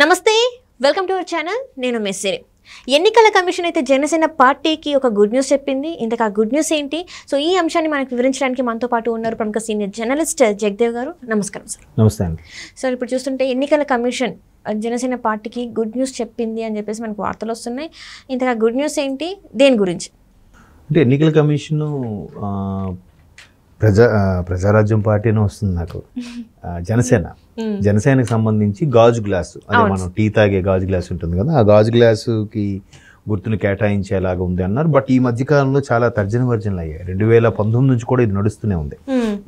నమస్తే, welcome to our channel. నేను మెస్సిరి. ఎన్నికల కమిషన్ అయితే జనసేన పార్టీకి ఒక గుడ్ న్యూస్ చెప్పింది. ఇంతకు ఆ గుడ్ న్యూస్ ఏంటి? సో ఈ అంశాన్ని మనకు వివరించడానికి మనతో పాటు ఉన్నారు ప్రముఖ సీనియర్ జర్నలిస్ట్ జగదేవ్ గారు. నమస్కారం సార్. నమస్తే అండి. సార్, ఇప్పుడు చూస్తుంటే ఎన్నికల కమిషన్ జనసేన పార్టీకి గుడ్ న్యూస్ చెప్పింది అని చెప్పేసి మనకు వార్తలు వస్తున్నాయి. ఇంతకు ఆ గుడ్ న్యూస్ ఏంటి, దేని గురించి? అంటే ఎన్నికల కమిషన్ ప్రజారాజ్యం పార్టీనే వస్తుంది నాకు. జనసేనకి సంబంధించి గాజు గ్లాసు, అదే మనం టీ తాగే గాజు గ్లాస్ ఉంటుంది కదా, ఆ గాజు గ్లాసుకి గుర్తును కేటాయించేలాగా ఉంది అన్నారు. బట్ ఈ మధ్యకాలంలో చాలా తర్జన వర్జనలు అయ్యాయి. 2019 నుంచి కూడా ఇది నడుస్తూనే ఉంది.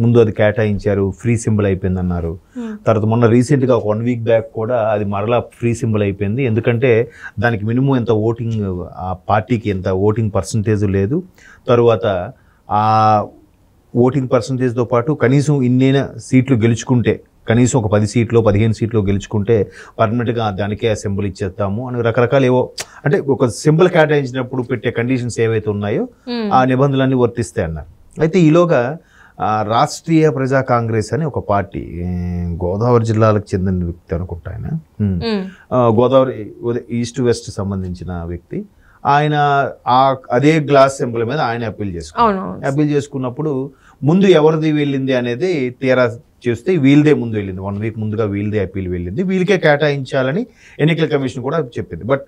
ముందు అది కేటాయించారు, ఫ్రీ సింబల్ అయిపోయింది అన్నారు. తర్వాత మొన్న రీసెంట్గా ఒక 1 వీక్ బ్యాక్ కూడా అది మరలా ఫ్రీ సింబల్ అయిపోయింది. ఎందుకంటే దానికి మినిమం ఎంత ఓటింగ్, ఆ పార్టీకి ఎంత ఓటింగ్ పర్సంటేజ్ లేదు. తరువాత ఆ ఓటింగ్ పర్సంటేజ్తో పాటు కనీసం ఇన్నైనా సీట్లు గెలుచుకుంటే, కనీసం ఒక 10 సీట్లు 15 సీట్లు గెలుచుకుంటే పర్మనెంట్గా దానికే ఆ సింబల్ ఇచ్చేస్తాము అని రకరకాల ఏవో, అంటే ఒక సింబల్ కేటాయించినప్పుడు పెట్టే కండిషన్స్ ఏవైతే ఉన్నాయో ఆ నిబంధనలన్నీ వర్తిస్తాయి అన్నారు. అయితే ఈలోగా రాష్ట్రీయ ప్రజా కాంగ్రెస్ అని ఒక పార్టీ, గోదావరి జిల్లాలకు చెందిన వ్యక్తి అనుకుంటా ఆయన, గోదావరి ఈస్ట్ వెస్ట్ సంబంధించిన వ్యక్తి. ఆయన అదే గ్లాస్ సింబల్ మీద ఆయన అప్పీల్ చేసుకున్నప్పుడు ముందు ఎవరిది వెళ్ళింది అనేది తీరా చూస్తే వీళ్ళదే ముందు వెళ్ళింది. 1 వీక్ ముందుగా వీళ్ళదే అప్పీల్ వెళ్ళింది. వీళ్ళకే కేటాయించాలని ఎన్నికల కమిషన్ కూడా చెప్పింది. బట్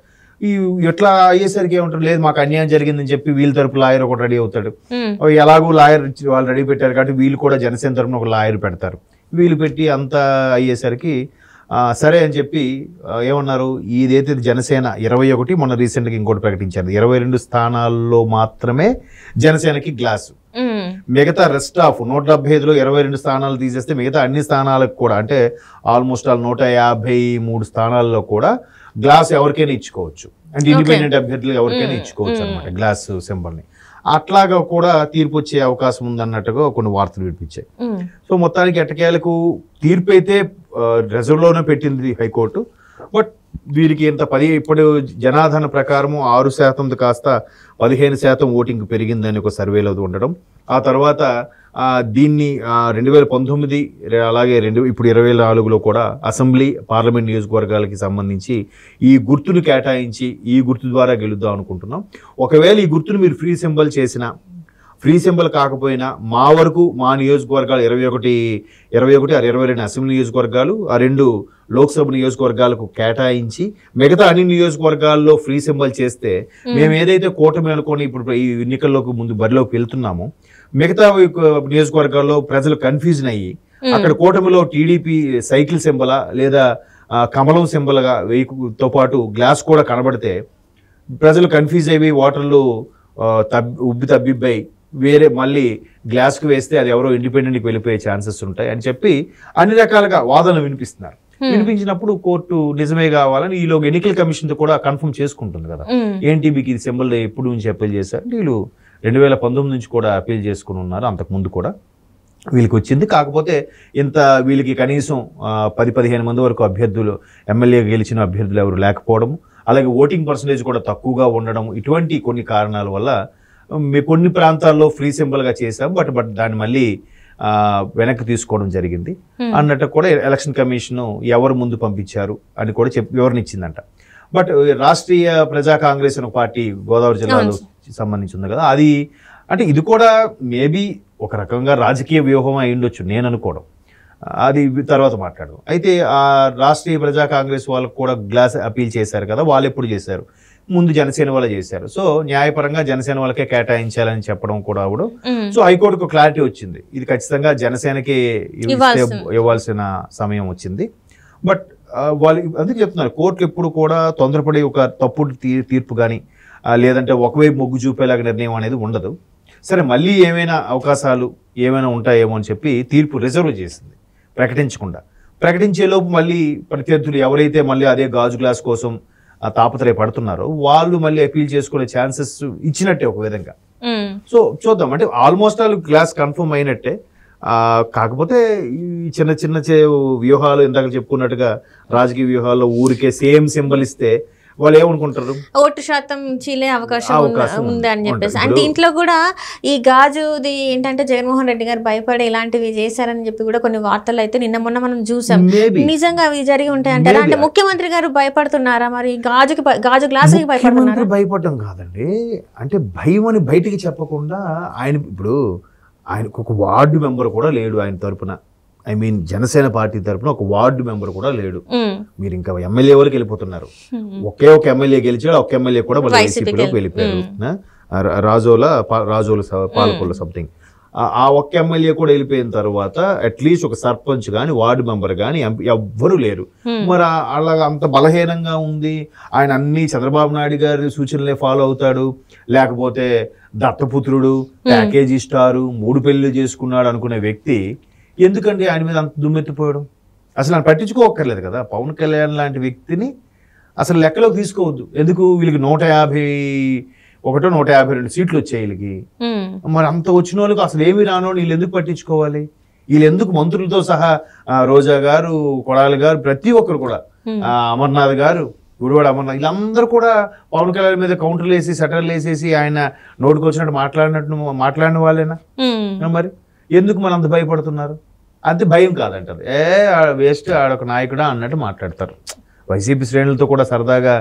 ఈ ఎట్లా అయ్యేసరికి ఏమంటారు, లేదు మాకు అన్యాయం జరిగిందని చెప్పి వీళ్ళ తరపు లాయర్ ఒకటి రెడీ అవుతాడు. ఎలాగో లాయర్ వాళ్ళు రెడీ పెట్టారు కాబట్టి వీళ్ళు కూడా జనసేన తరపున ఒక లాయర్ పెడతారు. వీళ్ళు పెట్టి అంతా అయ్యేసరికి సరే అని చెప్పి ఏమన్నారు, ఇదైతే జనసేన 21, మొన్న రీసెంట్గా ఇంకోటి ప్రకటించారు, 22 స్థానాల్లో మాత్రమే జనసేనకి గ్లాసు. మిగతా రెస్ట్ ఆఫ్ 175లో 22 స్థానాలు తీసేస్తే మిగతా అన్ని స్థానాలకు కూడా, అంటే ఆల్మోస్ట్ 153 స్థానాల్లో కూడా గ్లాస్ ఎవరికైనా ఇచ్చుకోవచ్చు. అంటే ఇండిపెండెంట్ అభ్యర్థులు ఎవరికైనా ఇచ్చుకోవచ్చు అనమాట గ్లాస్ సింబల్ని. అట్లాగా కూడా తీర్పు వచ్చే అవకాశం ఉందన్నట్టుగా కొన్ని వార్తలు వినిపించాయి. సో మొత్తానికి ఎట్టకేలకు తీర్పు అయితే రిజర్వ్లోనే పెట్టింది హైకోర్టు. బట్ వీరికి ఇంత ఇప్పుడు జనాదరణ ప్రకారము 6% కాస్త 15% ఓటింగ్ పెరిగిందని ఒక సర్వేలో ఉండడం. ఆ తర్వాత దీన్ని 2019 అలాగే ఇప్పుడు 2024లో కూడా అసెంబ్లీ పార్లమెంట్ నియోజకవర్గాలకి సంబంధించి ఈ గుర్తును కేటాయించి ఈ గుర్తు ద్వారా గెలుద్దాం అనుకుంటున్నాం. ఒకవేళ ఈ గుర్తును మీరు ఫ్రీ సింబల్ చేసినా, ఫ్రీ సింబల్ కాకపోయినా మా వరకు మా నియోజకవర్గాలు 21 22 అసెంబ్లీ నియోజకవర్గాలు, ఆ 2 లోక్సభ నియోజకవర్గాలకు కేటాయించి మిగతా అన్ని నియోజకవర్గాల్లో ఫ్రీ సింబల్ చేస్తే, మేము ఏదైతే కూటమి అనుకోని ఇప్పుడు ఈ ఎన్నికల్లోకి ముందు బరిలోకి వెళ్తున్నామో మిగతా నియోజకవర్గాల్లో ప్రజలు కన్ఫ్యూజన్ అయ్యి అక్కడ కూటమిలో టీడీపీ సైకిల్ సింబలా లేదా కమలం సింబల్గా వేయతో పాటు గ్లాస్ కూడా కనబడితే ప్రజలు కన్ఫ్యూజ్ అయ్యి ఓటర్లు తబ్బిబ్బై వేరే మళ్ళీ గ్లాస్కి వేస్తే అది ఎవరో ఇండిపెండెంట్కి వెళ్ళిపోయే ఛాన్సెస్ ఉంటాయి అని చెప్పి అన్ని రకాలుగా వాదనలు వినిపిస్తున్నారు. వినిపించినప్పుడు కోర్టు నిజమే కావాలని ఈలోగా ఎన్నికల కమిషన్ కూడా కన్ఫర్మ్ చేసుకుంటుంది కదా, ఏంటి మీకు ఇది సింబల్ ఎప్పుడు నుంచి అప్పీల్ చేశారు. వీళ్ళు 2019 నుంచి కూడా అప్పీల్ చేసుకుని ఉన్నారు. అంతకుముందు కూడా వీళ్ళకి వచ్చింది. కాకపోతే వీళ్ళకి కనీసం 10-15 మంది వరకు అభ్యర్థులు, ఎమ్మెల్యే గెలిచిన అభ్యర్థులు ఎవరు లేకపోవడం, అలాగే ఓటింగ్ పర్సంటేజ్ కూడా తక్కువగా ఉండడం, ఇటువంటి కొన్ని కారణాల వల్ల కొన్ని ప్రాంతాల్లో ఫ్రీ సింబల్గా చేశాం. బట్ దాన్ని మళ్ళీ వెనక్కి తీసుకోవడం జరిగింది అన్నట్టు కూడా ఎలక్షన్ కమిషన్ ఎవరు ముందు పంపించారు అని కూడా వివరణ ఇచ్చిందంట. బట్ రాష్ట్రీయ ప్రజా కాంగ్రెస్ అనే పార్టీ గోదావరి జిల్లాలో సంబంధించి ఉంది కదా, అది అంటే ఇది కూడా మేబీ ఒక రకంగా రాజకీయ వ్యూహం అయి ఉండొచ్చు నేను అనుకోవడం. అది తర్వాత మాట్లాడదాం. అయితే ఆ రాష్ట్రీయ ప్రజా కాంగ్రెస్ వాళ్ళకు కూడా గ్లాస్ అప్పీల్ చేశారు కదా, వాళ్ళు ఎప్పుడు చేశారు, ముందు జనసేన వాళ్ళు చేశారు. సో న్యాయపరంగా జనసేన వాళ్ళకే కేటాయించాలని చెప్పడం కూడా అవడం. సో హైకోర్టుకు క్లారిటీ వచ్చింది, ఇది ఖచ్చితంగా జనసేనకే ఇవ్వాల్సిన సమయం వచ్చింది. బట్ వాళ్ళు అందుకే చెప్తున్నారు, కోర్టు ఎప్పుడు కూడా తొందరపడి ఒక తప్పుడు తీర్పు కానీ లేదంటే ఒకవైపు మొగ్గు చూపేలాగా నిర్ణయం అనేది ఉండదు. సరే మళ్ళీ ఏమైనా అవకాశాలు ఏమైనా ఉంటాయేమో అని చెప్పి తీర్పు రిజర్వ్ చేసింది ప్రకటించకుండా. ప్రకటించేలోపు మళ్ళీ ప్రత్యర్థులు ఎవరైతే మళ్ళీ అదే గాజు గ్లాస్ కోసం తాపత్రయపడుతున్నారో వాళ్ళు మళ్ళీ అపీల్ చేసుకునే ఛాన్సెస్ ఇచ్చినట్టే ఒక విధంగా. సో చూద్దాం, అంటే ఆల్మోస్ట్ ఆల్ గ్లాస్ కన్ఫర్మ్ అయినట్టే. కాకపోతే ఈ చిన్న చిన్న వ్యూహాలు ఇందాక చెప్పుకున్నట్టుగా రాజకీయ వ్యూహాల్లో ఊరికే సేమ్ సింబల్ ఇస్తే వాళ్ళు ఏమనుకుంటారు, ఓటు శాతం చీలే అవకాశం ఉంది అని చెప్పేసి. అంటే ఇంట్లో కూడా ఈ గాజుది ఏంటంటే జగన్మోహన్ రెడ్డి గారు భయపడి ఇలాంటివి చేశారని చెప్పి కూడా కొన్ని వార్తలు అయితే నిన్న మొన్న మనం చూసాం. నిజంగా అవి జరిగి ఉంటాయి అంటారా? అంటే ముఖ్యమంత్రి గారు భయపడుతున్నారా మరి గాజు గ్లాసుకి భయపడుతున్నారా? భయపడటం కాదండి, అంటే భయం అని బయటికి చెప్పకుండా ఆయన ఇప్పుడు ఆయనకు ఒక వార్డు మెంబర్ కూడా లేడు ఆయన తరపున, ఐ మీన్ జనసేన పార్టీ తరపున ఒక వార్డు మెంబర్ కూడా లేడు. మీరు ఇంకా ఎమ్మెల్యే వరకు వెళ్ళిపోతున్నారు. ఒకే ఒక ఎమ్మెల్యే గెలిచాడు, ఒక ఎమ్మెల్యే కూడా వైసీపీలోకి వెళ్ళిపోయారు. రాజోల పాలకొల్ల సంథింగ్. ఆ ఒక్క ఎమ్మెల్యే కూడా వెళ్ళిపోయిన తర్వాత అట్లీస్ట్ ఒక సర్పంచ్ కానీ వార్డు మెంబర్ కానీ ఎవ్వరూ లేరు. మరి అలాగా అంత బలహీనంగా ఉంది. ఆయన అన్ని చంద్రబాబు నాయుడు గారి సూచనలే ఫాలో అవుతాడు, లేకపోతే దత్తపుత్రుడు, ప్యాకేజీ స్టారు, 3 పెళ్లిళ్ళు చేసుకున్నాడు అనుకునే వ్యక్తి ఎందుకండి ఆయన మీద అంత దుమ్మెత్తిపోవడం? అసలు ఆయన పట్టించుకోక్కర్లేదు కదా. పవన్ కళ్యాణ్ లాంటి వ్యక్తిని అసలు లెక్కలోకి తీసుకోవద్దు. ఎందుకు వీళ్ళకి 151-152 సీట్లు వచ్చాయి వీళ్ళకి. మరి అంత వచ్చిన వాళ్ళకి అసలు ఏమి రానో వీళ్ళు ఎందుకు పట్టించుకోవాలి? వీళ్ళు ఎందుకు మంత్రులతో సహా రోజా గారు, కొడాలి గారు, ప్రతి ఒక్కరు కూడా, అమర్నాథ్ గారు, గుడివాడ అమర్నాథ్, వీళ్ళందరూ కూడా పవన్ కళ్యాణ్ మీద కౌంటర్లు వేసి సెటర్లు వేసేసి ఆయన నోటికి వచ్చినట్టు మాట్లాడిన వాళ్ళేనా? మరి ఎందుకు మన అంత భయపడుతున్నారు? అంతే భయం కాదంటారు. వేస్ట్ ఆడొక నాయకుడా అన్నట్టు మాట్లాడతారు. వైసీపీ శ్రేణులతో కూడా సరదాగా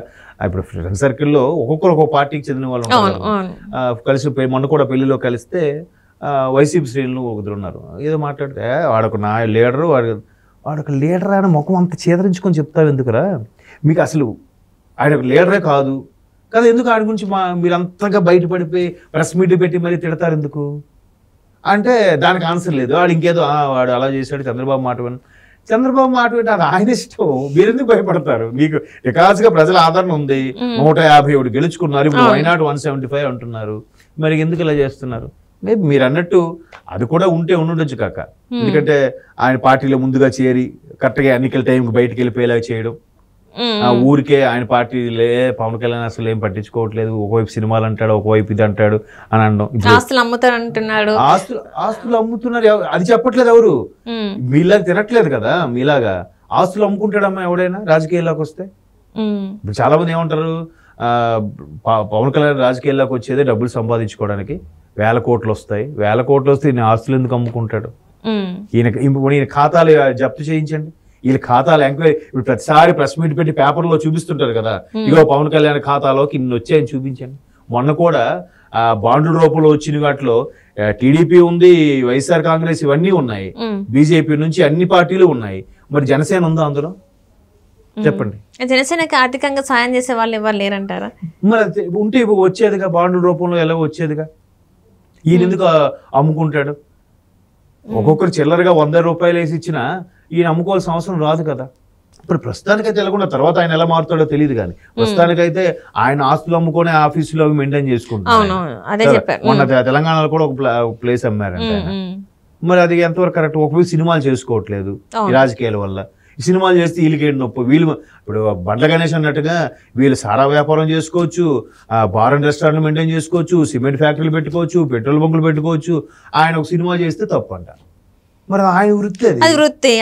ఇప్పుడు ఫ్రెండ్ సర్కిల్లో ఒక్కొక్కరు ఒక్కొక్క పార్టీకి చెందిన వాళ్ళు ఉంటారు. కలిసి మొన్న కూడా పెళ్లిలో కలిస్తే వైసీపీ శ్రేణులు ఒకరు ఉన్నారు. ఏదో మాట్లాడితే వాడొక లీడరు, వాడొక లీడర్ ఆయన ముఖం అంత చేదరించుకొని చెప్తావు ఎందుకురా? మీకు అసలు ఆయన ఒక లీడరే కాదు కదా, ఎందుకు ఆయన గురించి మీరు అంతగా బయటపడిపోయి ప్రెస్ మీట్ పెట్టి మరీ తిడతారు ఎందుకు అంటే దానికి ఆన్సర్ లేదు. వాడు ఇంకేదో వాడు అలా చేశాడు, చంద్రబాబు మాట వింటే అది ఆయన ఇష్టం. మీరెందుకు భయపడతారు? మీకు రికార్డ్స్గా ప్రజల ఆదరణ ఉంది, 151 గెలుచుకున్నారు, ఇప్పుడు వైనాడు 175 అంటున్నారు. మరి ఎందుకు ఇలా చేస్తున్నారు? మేబీ మీరు అన్నట్టు అది కూడా ఉండొచ్చు కాక. ఎందుకంటే ఆయన పార్టీలో ముందుగా చేరి కరెక్ట్గా ఎన్నికల టైంకి బయటకు వెళ్ళిపోయేలా చేయడం, ఊరికే ఆయన పార్టీలే పవన్ కళ్యాణ్ అసలు ఏం పట్టించుకోవట్లేదు, ఒకవైపు సినిమాలు అంటాడు, ఒకవైపు ఇది అంటాడు అని అనడం. ఆస్తులు అమ్ముతారు, ఆస్తులు అమ్ముతున్నారు, అది చెప్పట్లేదు ఎవరు. మీలాగా తినట్లేదు కదా. మీలాగా ఆస్తులు అమ్ముకుంటాడమ్మా ఎవడైనా రాజకీయాల్లోకి వస్తే. ఇప్పుడు చాలా మంది ఏమంటారు, పవన్ కళ్యాణ్ రాజకీయాల్లోకి వచ్చేదే డబ్బులు సంపాదించుకోవడానికి, 1000 కోట్లు వస్తాయి, 1000 కోట్లు వస్తే ఈయన ఆస్తులు ఎందుకు అమ్ముకుంటాడు? ఈయన ఖాతాలు జప్తు చేయించండి, వీళ్ళ ఖాతాలు ఎంక్వైరీ. ఇప్పుడు ప్రతిసారి ప్రెస్ మీట్ పెట్టి పేపర్లో చూపిస్తుంటారు కదా, ఇగో పవన్ కళ్యాణ్ ఖాతాలోకి ఇన్ని వచ్చాయని చూపించండి. మొన్న కూడా బాండ్ల రూపంలో వచ్చిన వాటిలో టీడీపీ ఉంది, వైఎస్ఆర్ కాంగ్రెస్ ఇవన్నీ ఉన్నాయి, బీజేపీ నుంచి అన్ని పార్టీలు ఉన్నాయి. మరి జనసేన ఉందా అందులో? చెప్పండి. జనసేనకి ఆర్థికంగా సాయం చేసే వాళ్ళు ఎవరు లేరంటారా? మరి ఉంటే వచ్చేదిగా, బాండ్ల రూపంలో ఎలా వచ్చేదిగా. ఈయన ఎందుకు అమ్ముకుంటాడు? ఒక్కొక్కరు చిల్లరగా 100 రూపాయలు వేసి ఇచ్చినా ఈయన అమ్ముకోవాల్సిన అవసరం రాదు కదా. ఇప్పుడు ప్రస్తుతానికైతే తెలకుండా, తర్వాత ఆయన ఎలా మారుతాడో తెలియదు. కానీ ప్రస్తుతానికైతే ఆయన ఆస్తులు అమ్ముకొని ఆఫీసులో అవి మెయింటైన్ చేసుకుంటారు. మొన్న తెలంగాణలో కూడా ఒక ప్లేస్ అమ్మారంట. మరి అది ఎంతవరకు కరెక్ట్? ఒకవేళ సినిమాలు చేసుకోవట్లేదు ఈ రాజకీయాల వల్ల. ఈ సినిమాలు చేస్తే వీళ్ళకి నొప్పి. వీళ్ళు ఇప్పుడు బండ్ల గణేష్ అన్నట్టుగా వీళ్ళు సారా వ్యాపారం చేసుకోవచ్చు, బార్ అండ్ రెస్టారెంట్లు మెయింటైన్ చేసుకోవచ్చు, సిమెంట్ ఫ్యాక్టరీలు పెట్టుకోవచ్చు, పెట్రోల్ బంకులు పెట్టుకోవచ్చు. ఆయన ఒక సినిమా చేస్తే తప్పు అంట. మరి ఆయన వృత్తి అది వృత్తి,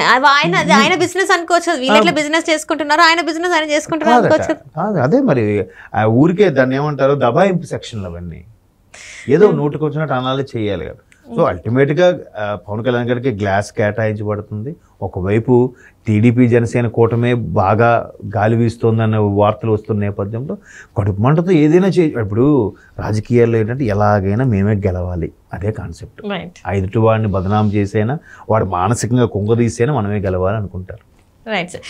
ఆయన బిజినెస్ అనుకోవచ్చు. వీళ్ళ బిజినెస్ చేసుకుంటున్నారు, ఆయన బిజినెస్ ఆయన చేసుకుంటున్నారు అనుకోవచ్చు. అదే మరి ఊరికే దాన్ని ఏమంటారు, దబాయింపు సెక్షన్లు అవన్నీ ఏదో నోటుకు వచ్చినట్టు అనాలి చేయాలి కదా. సో అల్టిమేట్గా పవన్ కళ్యాణ్ గారికి గ్లాస్ కేటాయించబడుతుంది. ఒకవైపు టీడీపీ జనసేన కూటమే బాగా గాలి వీస్తోందన్న వార్తలు వస్తున్న నేపథ్యంలో కడుపు మంటతో ఏదైనా ఇప్పుడు రాజకీయాల్లో ఏంటంటే ఎలాగైనా మేమే గెలవాలి, అదే కాన్సెప్ట్. ఎదుటి వాడిని బదనాం చేసైనా, వాడు మానసికంగా కుంగదీసైనా మనమే గెలవాలి అనుకుంటారు. Right sir.